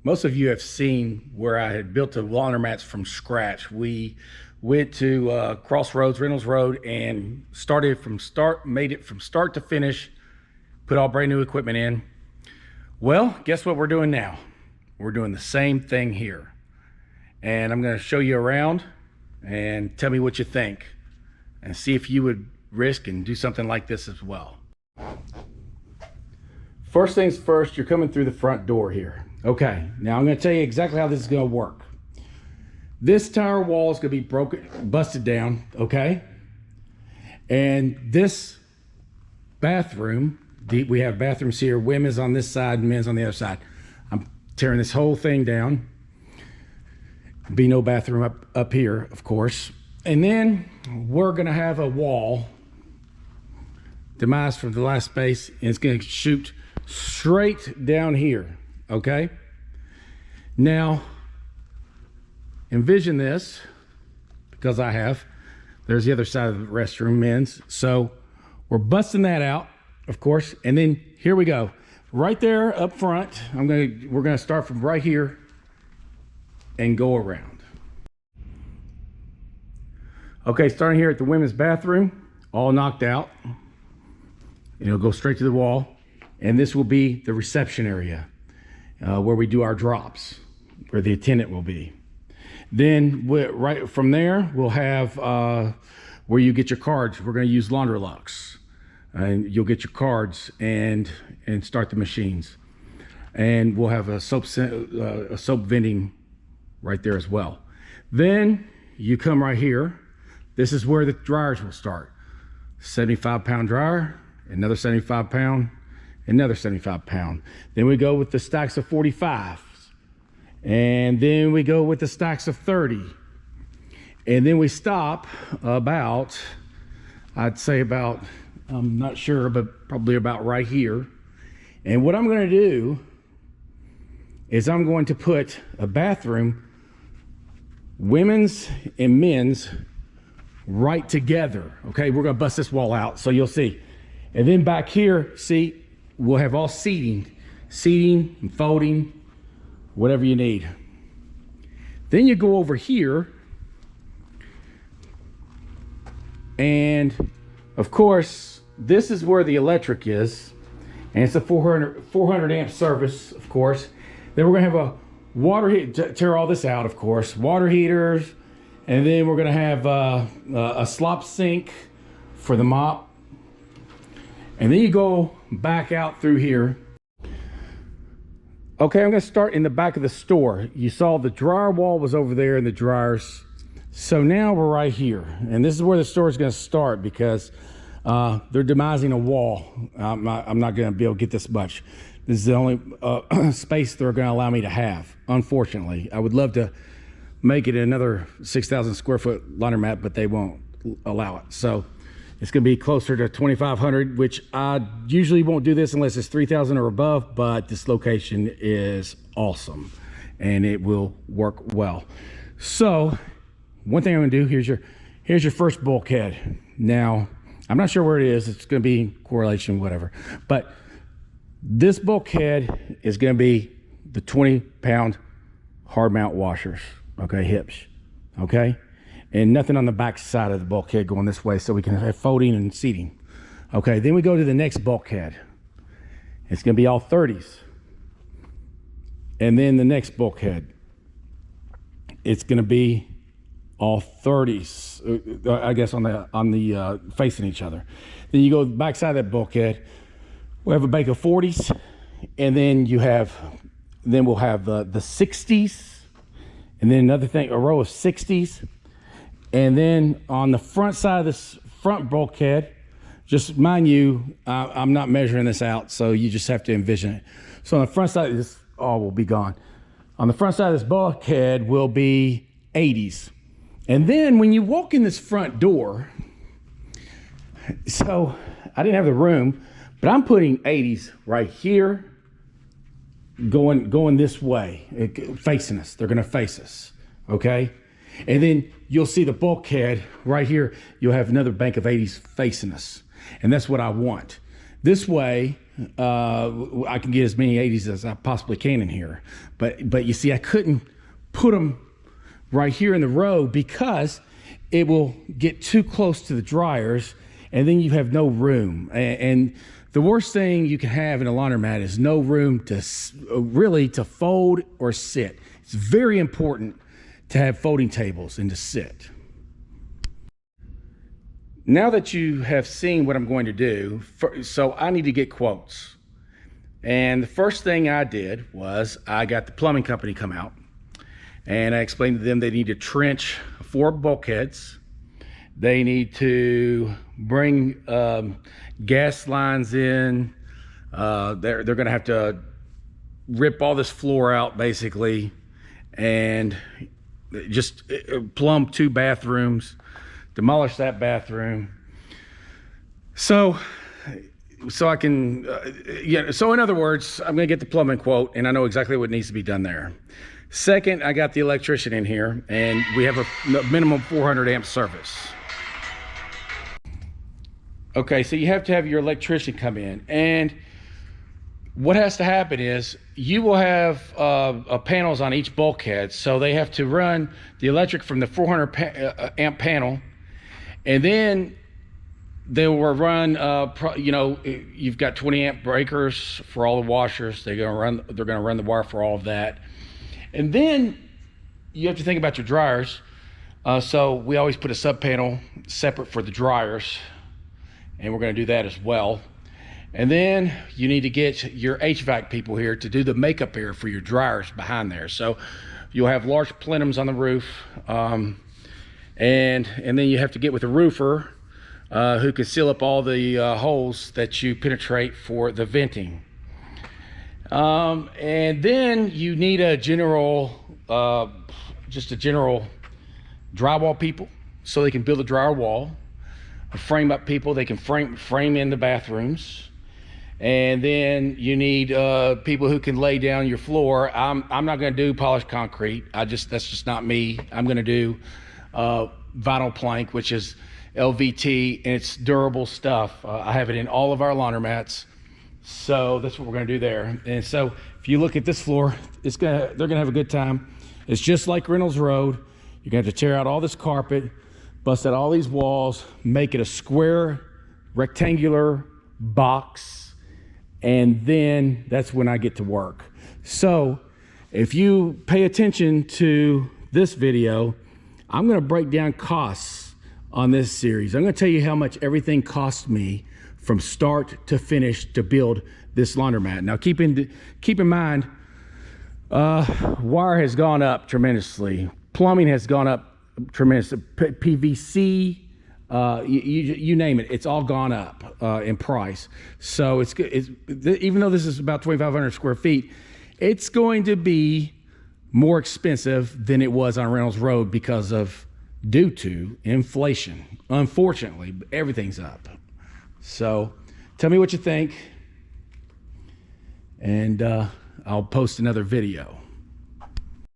most of you have seen where I had built the laundromats from scratch. We went to Crossroads, Reynolds Road, and made it from start to finish, put all brand new equipment in. Well, guess what we're doing now? We're doing the same thing here. And I'm gonna show you around and tell me what you think and see if you would risk and do something like this as well. First things first, you're coming through the front door here. Okay, now I'm gonna tell you exactly how this is gonna work. This entire wall is gonna be busted down, okay? And this bathroom, we have bathrooms here, women's on this side and men's on the other side. I'm tearing this whole thing down. Be no bathroom up here, of course. And then we're gonna have a wall demised from the last space, and it's gonna shoot straight down here, okay? Now, envision this, because there's the other side of the restroom, men's. So we're busting that out, of course, and then here we go. Right there up front, we're gonna start from right here and go around. Okay, starting here at the women's bathroom, all knocked out. It'll go straight to the wall, and this will be the reception area where we do our drops, where the attendant will be. Then right from there, we'll have where you get your cards. We're going to use Laundrolux, and you'll get your cards and start the machines. And we'll have a soap vending right there as well. Then you come right here. This is where the dryers will start. 75-pound dryer, another 75-pound, another 75-pound. Then we go with the stacks of 45s. And then we go with the stacks of 30. And then we stop about, I'd say about, I'm not sure, but probably about right here. And what I'm gonna do is I'm going to put a bathroom, women's and men's, right together. Okay, we're gonna bust this wall out so you'll see. And then back here, see, we'll have all seating and folding, whatever you need. Then you go over here, and of course, this is where the electric is, and it's a 400 amp service, of course. Then we're gonna have a water heater, tear all this out, of course, water heaters, and then we're gonna have a slop sink for the mop. And then you go back out through here. Okay, I'm gonna start in the back of the store. You saw the dryer wall was over there in the dryers. So now we're right here. And this is where the store is gonna start because they're demising a wall. I'm not gonna be able to get this much. This is the only space they're gonna allow me to have, unfortunately. I would love to make it another 6,000 square foot laundromat, but they won't allow it. So it's gonna be closer to 2,500, which I usually won't do this unless it's 3,000 or above, but this location is awesome and it will work well. So one thing I'm gonna do, here's your first bulkhead. Now, I'm not sure where it is. It's gonna be correlation, whatever. But this bulkhead is gonna be the 20-pound hard mount washers, okay, hips, okay? And nothing on the back side of the bulkhead going this way, so we can have folding and seating. Okay, then we go to the next bulkhead. It's gonna be all 30s. And then the next bulkhead, it's gonna be all 30s, I guess on the facing each other. Then you go back side of that bulkhead, we'll have a bank of 40s, and then we'll have the 60s, and then another thing, a row of 60s. And then on the front side of this front bulkhead, just mind you, I'm not measuring this out, so you just have to envision it. So on the front side, this all will be gone. On the front side of this bulkhead will be 80s. And then when you walk in this front door, so I didn't have the room, but I'm putting 80s right here, going this way, facing us. They're gonna face us, okay? And then you'll see the bulkhead right here. You'll have another bank of 80s facing us. And that's what I want. This way, I can get as many 80s as I possibly can in here. But you see, I couldn't put them right here in the row because it will get too close to the dryers, and then you have no room. And the worst thing you can have in a laundromat is no room to really to fold or sit. It's very important to have folding tables and to sit. Now that you have seen what I'm going to do, so I need to get quotes. And the first thing I did was I got the plumbing company come out, and I explained to them they need to trench 4 bulkheads. They need to bring gas lines in. They're going to have to rip all this floor out basically, and just plumb 2 bathrooms, demolish that bathroom. So I can, so in other words, I'm going to get the plumbing quote, and I know exactly what needs to be done there. Second, I got the electrician in here, and we have a minimum 400 amp service. Okay, so you have to have your electrician come in, and what has to happen is you will have panels on each bulkhead, so they have to run the electric from the 400 amp panel, and then they will run, you've got 20 amp breakers for all the washers. They're going to run the wire for all of that. And then you have to think about your dryers. So we always put a sub panel separate for the dryers, and we're going to do that as well. And then you need to get your HVAC people here to do the makeup air for your dryers behind there. So you'll have large plenums on the roof, and then you have to get with a roofer who can seal up all the holes that you penetrate for the venting. And then you need a general, just a general drywall people, so they can build a drywall wall. Frame up people, they can frame in the bathrooms. And then you need people who can lay down your floor. I'm not going to do polished concrete. That's just not me. I'm going to do vinyl plank, which is LVT, and it's durable stuff. I have it in all of our laundromats, so that's what we're going to do there. And so if you look at this floor, they're going to have a good time. It's just like Reynolds Road. You're going to have to tear out all this carpet, bust out all these walls, make it a square rectangular box, and then that's when I get to work. So if you pay attention to this video, I'm going to break down costs on this series. I'm going to tell you how much everything cost me from start to finish to build this laundromat. Now keep in mind, wire has gone up tremendously. Plumbing has gone up tremendously. PVC, you name it, it's all gone up in price. So even though this is about 2,500 square feet, it's going to be more expensive than it was on Reynolds Road due to inflation. Unfortunately, everything's up. So tell me what you think, and I'll post another video.